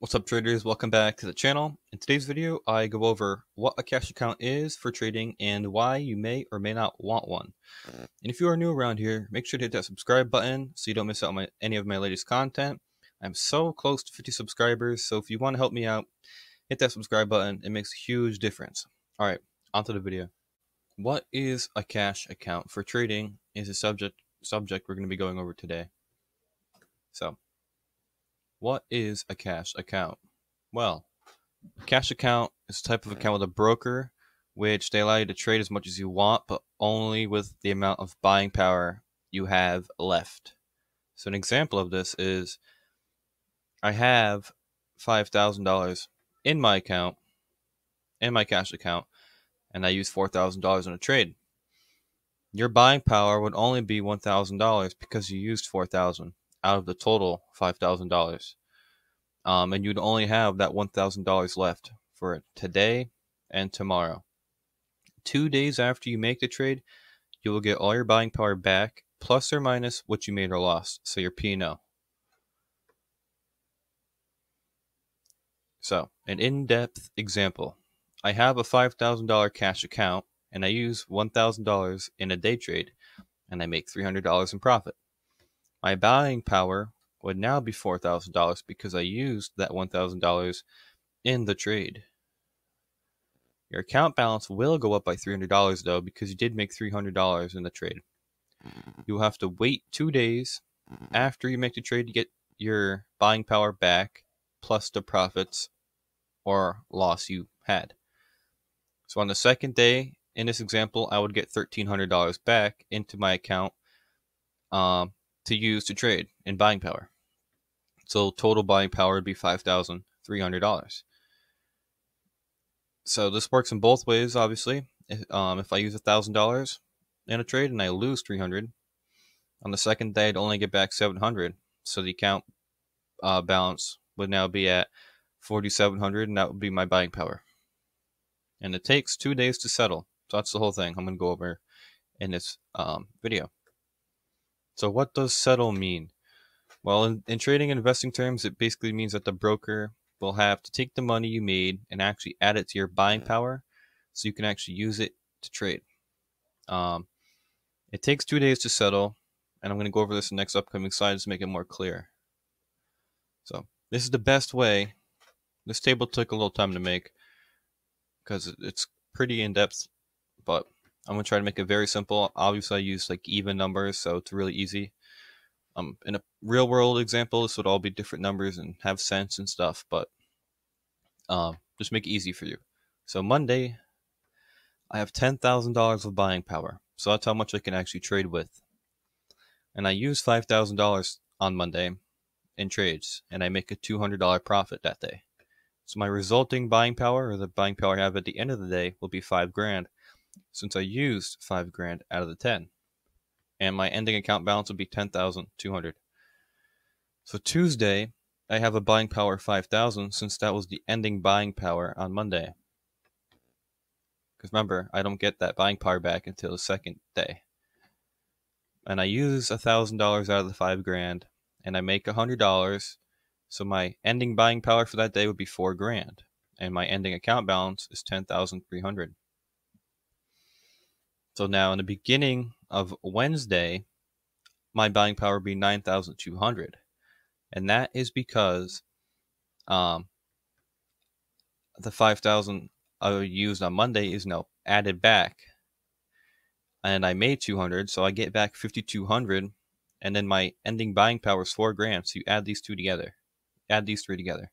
What's up, traders? Welcome back to the channel. In today's video, I go over what a cash account is for trading and why you may or may not want one. And if you are new around here, make sure to hit that subscribe button so you don't miss out on any of my latest content. I'm so close to 50 subscribers, so if you want to help me out, hit that subscribe button. It makes a huge difference. All right, on to the video. What is a cash account for trading is a subject we're going to be going over today. So, what is a cash account? Well, a cash account is a type of account with a broker, which they allow you to trade as much as you want, but only with the amount of buying power you have left. So an example of this is I have $5,000 in my account, in my cash account, and I use $4,000 in a trade. Your buying power would only be $1,000 because you used $4,000 out of the total $5,000. And you'd only have that $1,000 left for today and tomorrow. 2 days after you make the trade, you will get all your buying power back, plus or minus what you made or lost, so your P&L. So, an in-depth example. I have a $5,000 cash account, and I use $1,000 in a day trade, and I make $300 in profit. My buying power would now be $4,000 because I used that $1,000 in the trade. Your account balance will go up by $300 though because you did make $300 in the trade. You'll have to wait 2 days after you make the trade to get your buying power back plus the profits or loss you had. So on the second day, in this example, I would get $1,300 back into my account to use to trade in buying power. So total buying power would be $5,300. So this works in both ways, obviously. If I use $1,000 in a trade and I lose $300, on the second day I'd only get back $700. So the account balance would now be at $4,700, and that would be my buying power. And it takes 2 days to settle. So that's the whole thing I'm going to go over in this video. So what does settle mean? Well, in trading and investing terms, it basically means that the broker will have to take the money you made and actually add it to your buying power so you can actually use it to trade. It takes 2 days to settle, and I'm going to go over this in the next upcoming slides to make it more clear. So this is the best way. This table took a little time to make because it's pretty in-depth, but I'm going to try to make it very simple. Obviously, I use like even numbers, so it's really easy. In a real world example, this would all be different numbers and have sense and stuff, but just make it easy for you. So Monday, I have $10,000 of buying power. So that's how much I can actually trade with. And I use $5,000 on Monday in trades, and I make a $200 profit that day. So my resulting buying power, or the buying power I have at the end of the day, will be $5,000, since I used $5,000 out of the 10. And my ending account balance would be $10,200. So Tuesday, I have a buying power of 5,000 since that was the ending buying power on Monday. Because remember, I don't get that buying power back until the second day. And I use $1,000 out of the $5,000, and I make $100. So my ending buying power for that day would be $4,000, and my ending account balance is $10,300. So now in the beginning of Wednesday, my buying power would be $9,200. And that is because the 5,000 I used on Monday is now added back. And I made $200, so I get back $5,200. And then my ending buying power is $4,000. So you add these two together. Add these three together.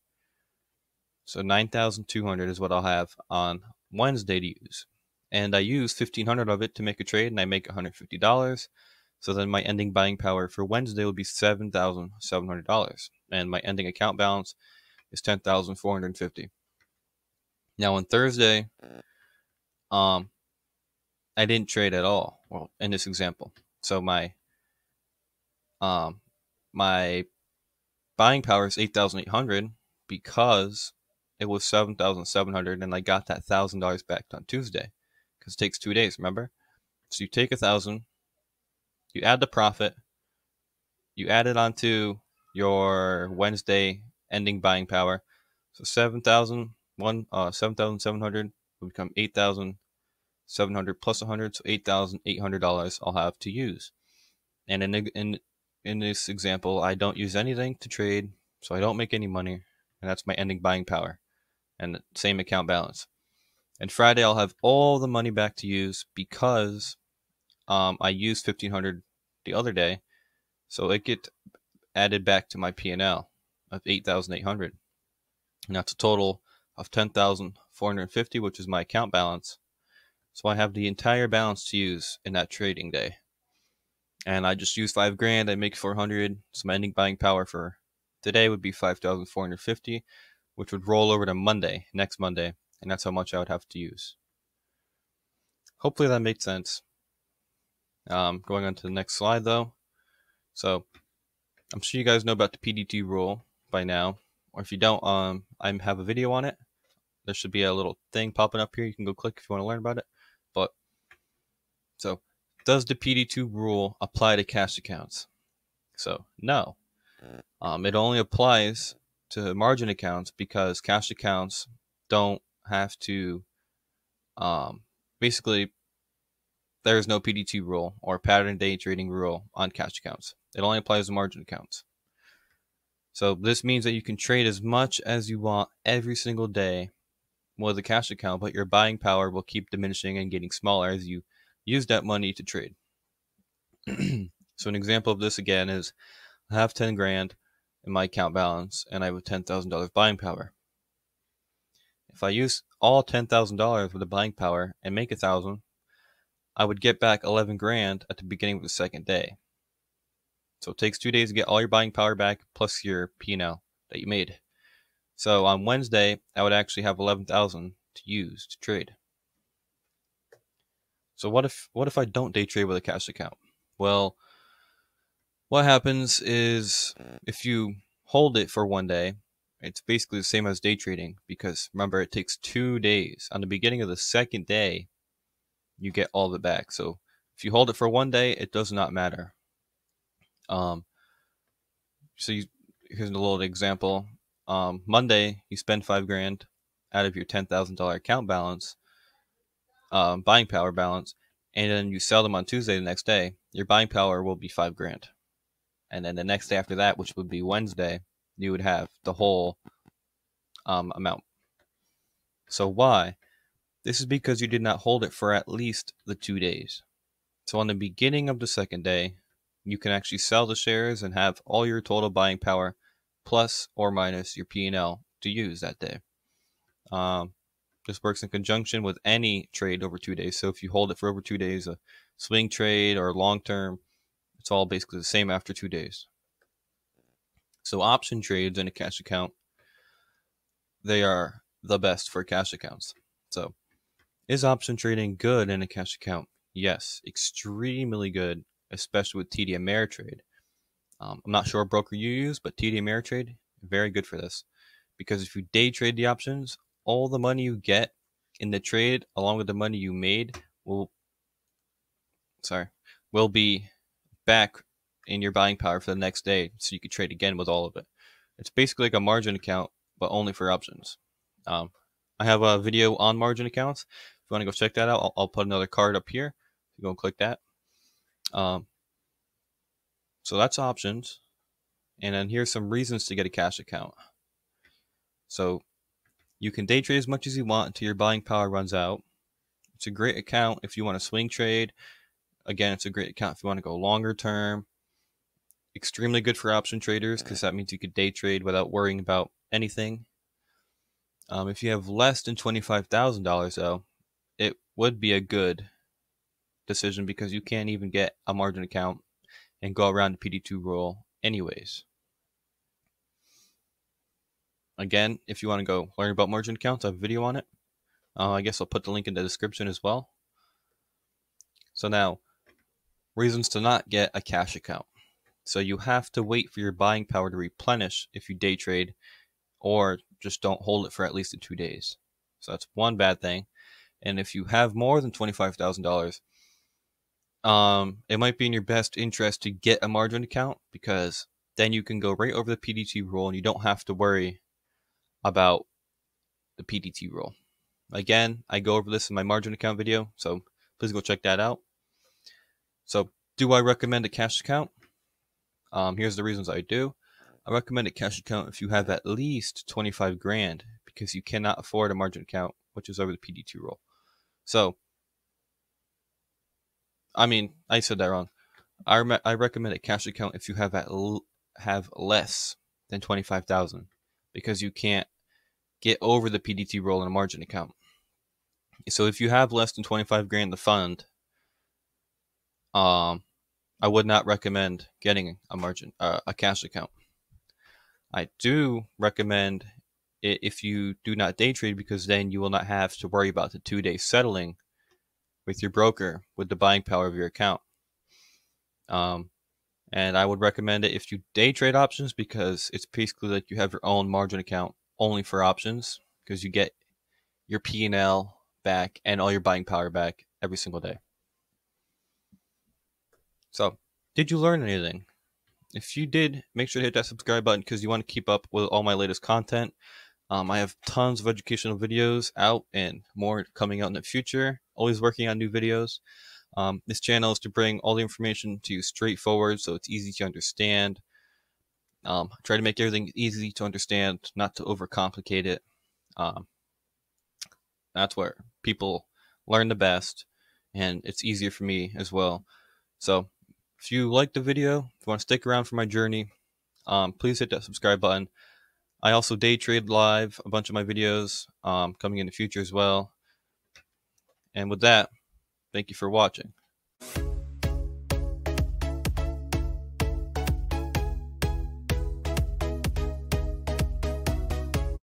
So $9,200 is what I'll have on Wednesday to use. And I use $1,500 of it to make a trade, and I make $150. So then my ending buying power for Wednesday will be $7,700. And my ending account balance is $10,450. Now on Thursday, I didn't trade at all. Well, in this example. So my buying power is 8,800 because it was 7,700, and I got that $1,000 back on Tuesday because it takes 2 days, remember? So you take 1,000, you add the profit, you add it onto your Wednesday ending buying power, So 7,700 will become 8,700 plus 100, so $8,800 I'll have to use. And in this example, I don't use anything to trade, so I don't make any money, and that's my ending buying power and the same account balance. And Friday, I'll have all the money back to use because I used 1,500 the other day, so it get added back to my P&L of 8,800, and that's a total of 10,450, which is my account balance. So I have the entire balance to use in that trading day. And I just use 5 grand, I make 400, so my ending buying power for today would be 5,450, which would roll over to Monday, next Monday, and that's how much I would have to use. Hopefully that made sense. Going on to the next slide though. So I'm sure you guys know about the PDT rule by now, or if you don't, I have a video on it. There should be a little thing popping up here. You can go click if you want to learn about it. But so, does the PD2 rule apply to cash accounts? So no, it only applies to margin accounts because cash accounts don't have to. Basically, there is no PD2 rule or pattern day trading rule on cash accounts. It only applies to margin accounts. So this means that you can trade as much as you want every single day with a cash account, but your buying power will keep diminishing and getting smaller as you use that money to trade. So an example of this again is I have 10 grand in my account balance and I have a $10,000 buying power. If I use all $10,000 with the buying power and make 1,000, I would get back 11 grand at the beginning of the second day. So it takes 2 days to get all your buying power back plus your P&L that you made. So on Wednesday, I would actually have 11,000 to use to trade. So what if I don't day trade with a cash account? Well, what happens is if you hold it for one day, it's basically the same as day trading because remember it takes 2 days. On the beginning of the second day, you get all of it back. So if you hold it for one day, it does not matter. Here's a little example. Monday, you spend 5 grand out of your $10,000 account balance, buying power balance, and then you sell them on Tuesday the next day. Your buying power will be 5 grand. And then the next day after that, which would be Wednesday, you would have the whole amount. So why? This is because you did not hold it for at least the 2 days. So on the beginning of the second day, you can actually sell the shares and have all your total buying power plus or minus your P&L to use that day. This works in conjunction with any trade over 2 days. So if you hold it for over 2 days, a swing trade or long term, it's all basically the same after 2 days. So option trades in a cash account, they are the best for cash accounts. So is option trading good in a cash account? Yes, extremely good, especially with TD Ameritrade. I'm not sure what broker you use, but TD Ameritrade, very good for this. Because if you day trade the options, all the money you get in the trade, along with the money you made, will be back in your buying power for the next day, so you can trade again with all of it. It's basically like a margin account, but only for options. I have a video on margin accounts. If you want to go check that out, I'll put another card up here. You go and click that. So that's options. And then here's some reasons to get a cash account. So you can day trade as much as you want until your buying power runs out. It's a great account if you want to swing trade. Again, it's a great account if you want to go longer term. Extremely good for option traders because that means you could day trade without worrying about anything. If you have less than $25,000 though, it would be a good decision because you can't even get a margin account and go around the PD2 rule anyways. Again, if you want to go learn about margin accounts, I have a video on it. I guess I'll put the link in the description as well. So now, reasons to not get a cash account. So you have to wait for your buying power to replenish if you day trade, or just don't hold it for at least 2 days. So that's one bad thing. And if you have more than $25,000, it might be in your best interest to get a margin account because then you can go right over the PDT rule and you don't have to worry about the PDT rule. Again, I go over this in my margin account video, so please go check that out. So, do I recommend a cash account? Here's the reasons I do. I recommend a cash account if you have at least 25 grand, because you cannot afford a margin account, which is over the PDT rule. So, I said that wrong. I recommend a cash account if you have have less than 25,000, because you can't get over the PDT rule in a margin account. So if you have less than 25 grand in the fund, I would not recommend getting a cash account. I do recommend it if you do not day trade, because then you will not have to worry about the 2-day settling with your broker with the buying power of your account. And I would recommend it if you day trade options, because it's basically like you have your own margin account only for options, because you get your P&L back and all your buying power back every single day. So, did you learn anything? If you did, make sure to hit that subscribe button, because you want to keep up with all my latest content. I have tons of educational videos out and more coming out in the future. Always working on new videos. This channel is to bring all the information to you straightforward, so it's easy to understand. Try to make everything easy to understand, not to overcomplicate it. That's where people learn the best, and it's easier for me as well. So if you like the video, if you want to stick around for my journey, please hit that subscribe button. I also day trade live a bunch of my videos coming in the future as well. And with that, thank you for watching.